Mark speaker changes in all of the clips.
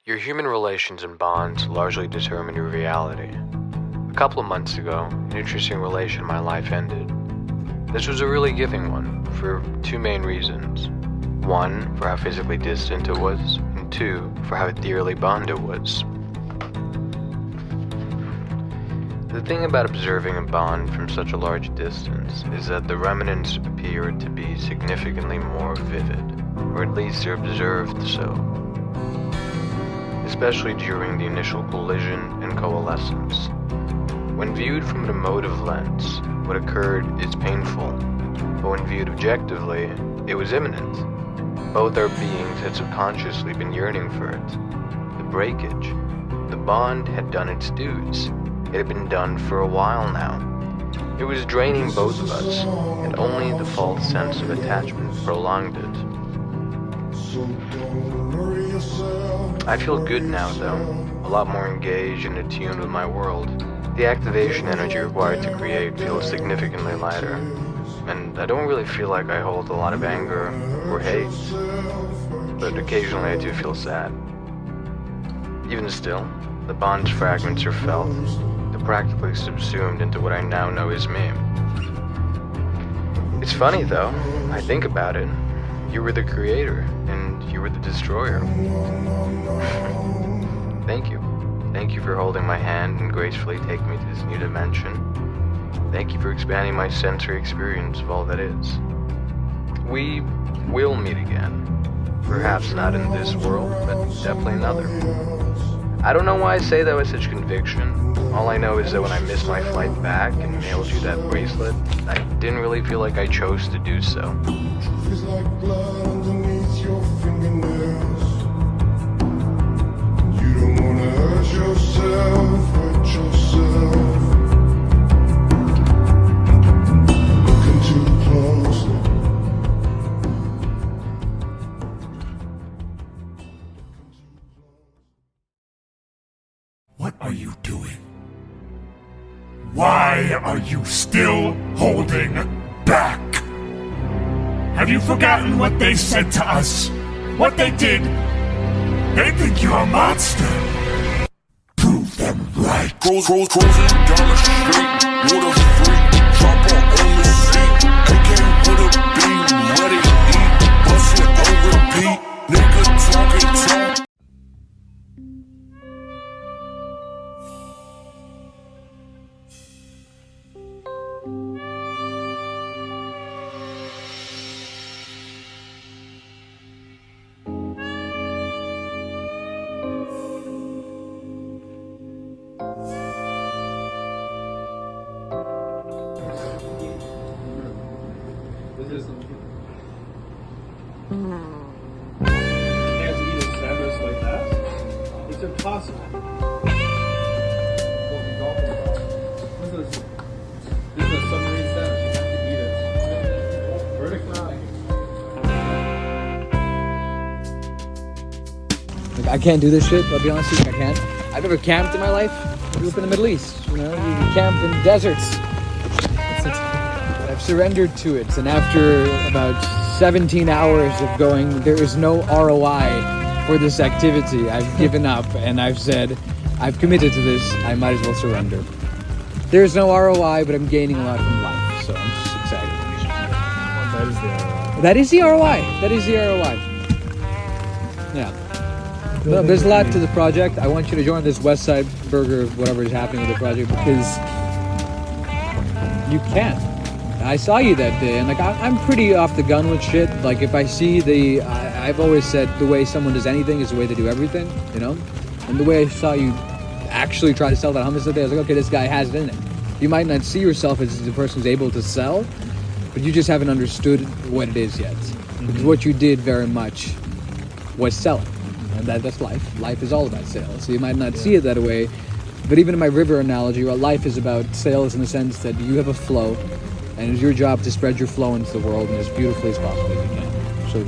Speaker 1: Your human relations and bonds largely determine your reality. A couple of months ago, an interesting relation in my life ended. This was a really giving one, for two main reasons. One, for how physically distant it was, and two, for how dearly bonded it was. The thing about observing a bond from such a large distance is that the remnants appear to be significantly more vivid, or at least they're observed so. Especially during the initial collision and coalescence. When viewed from an emotive lens, what occurred is painful, but when viewed objectively, it was imminent. Both our beings had subconsciously been yearning for it. The breakage, the bond had done its dues. It had been done for a while now. It was draining both of us, and only the false sense of attachment prolonged it. I feel good now, though, a lot more engaged and attuned with my world. The activation energy required to create feels significantly lighter, and I don't really feel like I hold a lot of anger or hate, but occasionally I do feel sad. Even still, the bond's fragments are felt. They're practically subsumed into what I now know is me. It's funny, though, I think about it. You were the creator, and you were the destroyer. Thank you. Thank you for holding my hand and gracefully taking me to this new dimension. Thank you for expanding my sensory experience of all that is. We will meet again. Perhaps not in this world, but definitely another. I don't know why I say that with such conviction. All I know is that when I missed my flight back and mailed you that bracelet, I didn't really feel like I chose to do so.
Speaker 2: Feels like blood underneath your fingernails. You don't wanna hurt yourself, hurt yourself. Looking too closely.
Speaker 3: What are you doing? Why are you still holding back? Have you forgotten what they said to us? What they did? They think you're a monster. Prove them right.
Speaker 4: Cruising down the street, water free, chopper on the seat, AK with a beam, ready to eat, bust it on repeat, nigga talking talk.
Speaker 5: Can't eat a sandwich like that? It's impossible. This is a submarine sandwich. You have to eat it vertically.
Speaker 6: Like, I can't do this shit, I'll be honest with you, I can't. I've never camped in my life. I grew up in the Middle East, you know, you camp in deserts. I've surrendered to it, and after about 17 hours of going, there is no ROI for this activity. I've given up, and I've said, I've committed to this, I might as well surrender. There's no ROI, but I'm gaining a lot from life, so I'm just excited.
Speaker 5: That is the ROI.
Speaker 6: That is the ROI. That is the ROI. Yeah. No, there's a lot to the project. I want you to join this West Side Burger, whatever is happening with the project, because you can. I saw you that day, and like I'm pretty off the gun with shit. Like if I see I've always said the way someone does anything is the way they do everything, you know. And the way I saw you actually try to sell that hummus today, I was like, okay, this guy has it in it. You might not see yourself as the person who's able to sell, but you just haven't understood what it is yet. Because what you did very much was selling, and that's life. Life is all about sales. So you might not see it that way, but even in my river analogy, well, life is about sales in the sense that you have a flow. And it's your job to spread your flow into the world as beautifully as possibly you can. So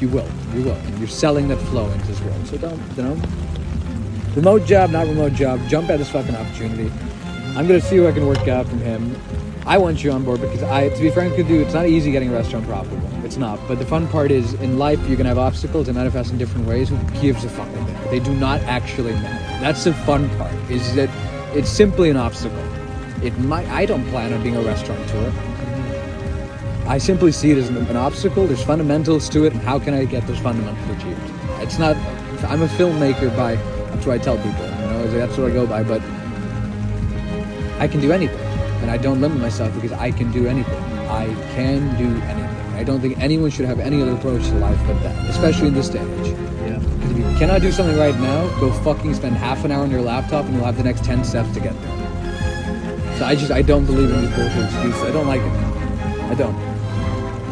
Speaker 6: you will. And you're selling that flow into this world. So don't, you know, remote job, not remote job, jump at this fucking opportunity. I'm going to see what I can work out from him. I want you on board because to be frank with you, it's not easy getting a restaurant profitable. It's not. But the fun part is in life, you're going to have obstacles and manifest in different ways. Who gives a fuck what they They do not actually matter. That's the fun part, is that it's simply an obstacle. I don't plan on being a restaurateur. I simply see it as an obstacle. There's fundamentals to it, and how can I get those fundamentals achieved? It's not, I'm a filmmaker that's what I tell people, that's what I go by, but I can do anything. And I don't limit myself because I can do anything. I can do anything. I don't think anyone should have any other approach to life but that, especially in this day and age.
Speaker 5: Yeah.
Speaker 6: Because if you cannot do something right now, go fucking spend half an hour on your laptop and you'll have the next 10 steps to get there. So I don't believe in these bullshit excuses. I don't like it. I don't.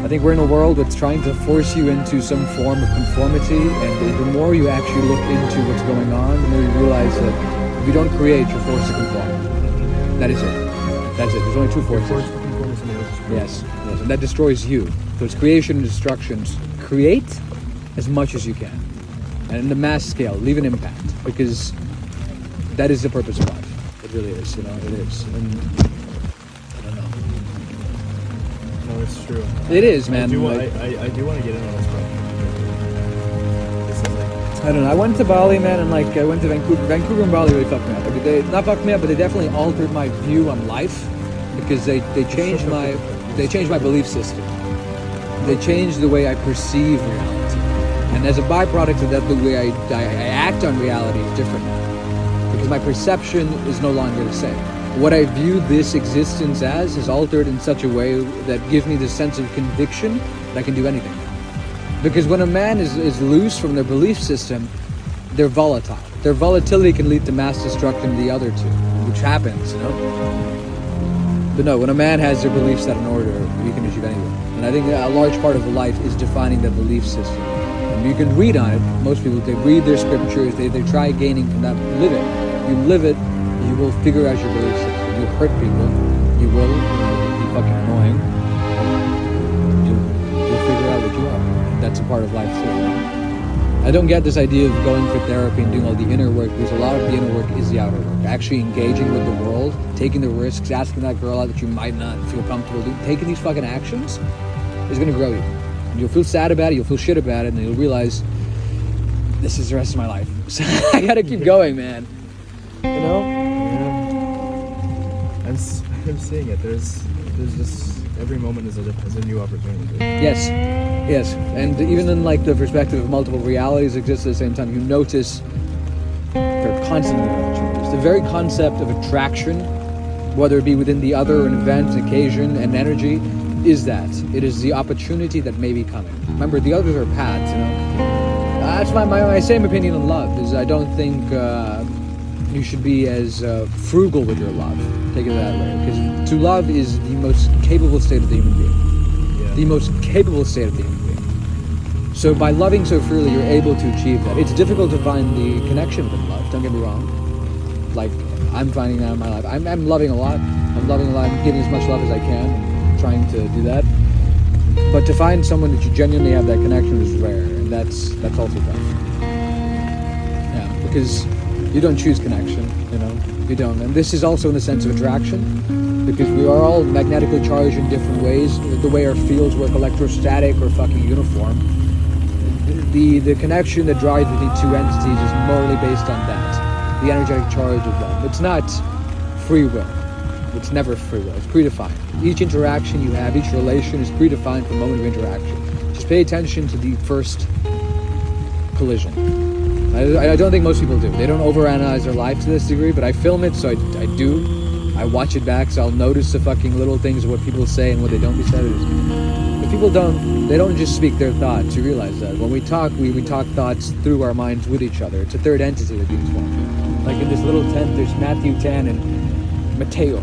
Speaker 6: I think we're in a world that's trying to force you into some form of conformity, and the more you actually look into what's going on, the more you realize that if you don't create, you're forced to conform. That is it. That's it. There's only two forces. Yes, and that destroys you. So it's creation and destruction. Create as much as you can, and in the mass scale, leave an impact, because that is the purpose of life. It really is. It is. And I don't know.
Speaker 5: No, it's true.
Speaker 6: It is, man.
Speaker 5: I do want to get in on this project. This is like,
Speaker 6: I don't know. I went to Bali, man, and I went to Vancouver. Vancouver and Bali really fucked me up. I mean, they not fucked me up, but they definitely altered my view on life, because they changed my belief system. They changed the way I perceive reality, and as a byproduct of that, the way I act on reality is different now, because my perception is no longer the same. What I view this existence as is altered in such a way that gives me the sense of conviction that I can do anything now. Because when a man is loose from their belief system, they're volatile. Their volatility can lead to mass destruction of the other two, which happens, But no, when a man has their belief set in order, you can achieve anything. And I think a large part of life is defining that belief system. And you can read on it. Most people, they read their scriptures, they try gaining from that. Live it. You live it, you will figure out your belief system. You'll hurt people. You will. You'll be fucking annoying. You'll figure out what you are. That's a part of life too. I don't get this idea of going for therapy and doing all the inner work, because a lot of the inner work is the outer work. Actually engaging with the world, taking the risks, asking that girl out that you might not feel comfortable doing, taking these fucking actions is going to grow you. And you'll feel sad about it, you'll feel shit about it, and you'll realize this is the rest of my life. So I got to keep going, man.
Speaker 5: Yeah. I'm seeing it. There's just every moment is a new opportunity.
Speaker 6: Yes, and even in the perspective of multiple realities exist at the same time, you notice they're constantly opportunities. The very concept of attraction, whether it be within the other, an event, an occasion, and energy, is that it is the opportunity that may be coming. Remember, the others are paths. That's my same opinion on love. Is I don't think you should be as frugal with your love. Take it that way, because to love is the most capable state of the human being.
Speaker 5: Yeah.
Speaker 6: The most capable state of the human being. So by loving so freely, you're able to achieve that. It's difficult to find the connection with love. Don't get me wrong. I'm finding that in my life. I'm loving a lot. I'm loving a lot. I'm giving as much love as I can. I'm trying to do that. But to find someone that you genuinely have that connection is rare, and that's also tough. Yeah, because you don't choose connection, you don't. And this is also in the sense of attraction, because we are all magnetically charged in different ways. The way our fields work, electrostatic or fucking uniform. The connection that drives between two entities is morally based on that. The energetic charge of love. It's not free will. It's never free will. It's predefined. Each interaction you have, each relation is predefined for a moment of interaction. Just pay attention to the first collision. I don't think most people do. They don't overanalyze their life to this degree, but I film it, so I do. I watch it back, so I'll notice the fucking little things of what people say and what they don't be said. But people they don't just speak their thoughts. You realize that. When we talk, we talk thoughts through our minds with each other. It's a third entity that being formed. Like in this little tent, there's Matthew Tan and Mateo.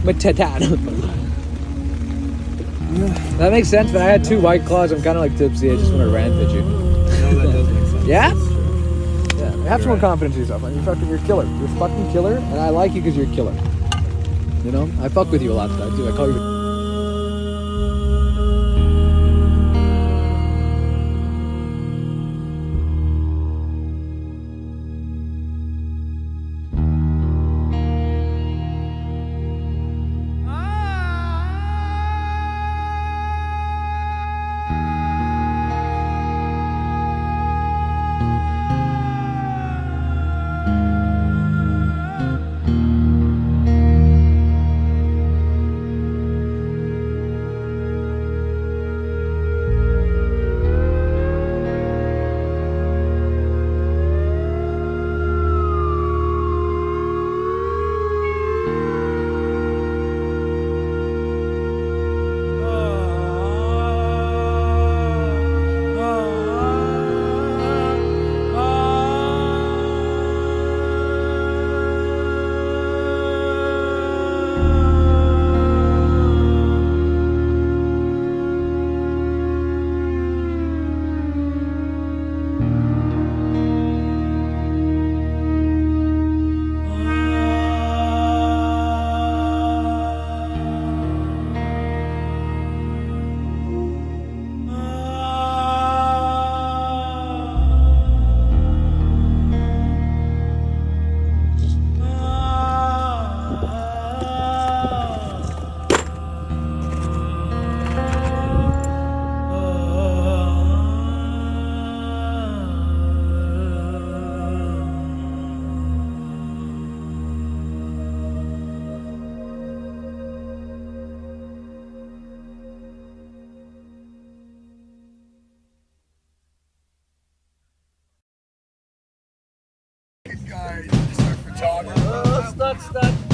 Speaker 6: Matetan. That makes sense, but I had 2 White Claws. I'm kind of tipsy. I just want to rant at you.
Speaker 5: No, that does make sense.
Speaker 6: Yeah? Yeah. Have some confidence in yourself. You're a killer. You're a fucking killer, and I like you because you're a killer. I fuck with you a lot tonight, too. I call you...
Speaker 7: not stuck.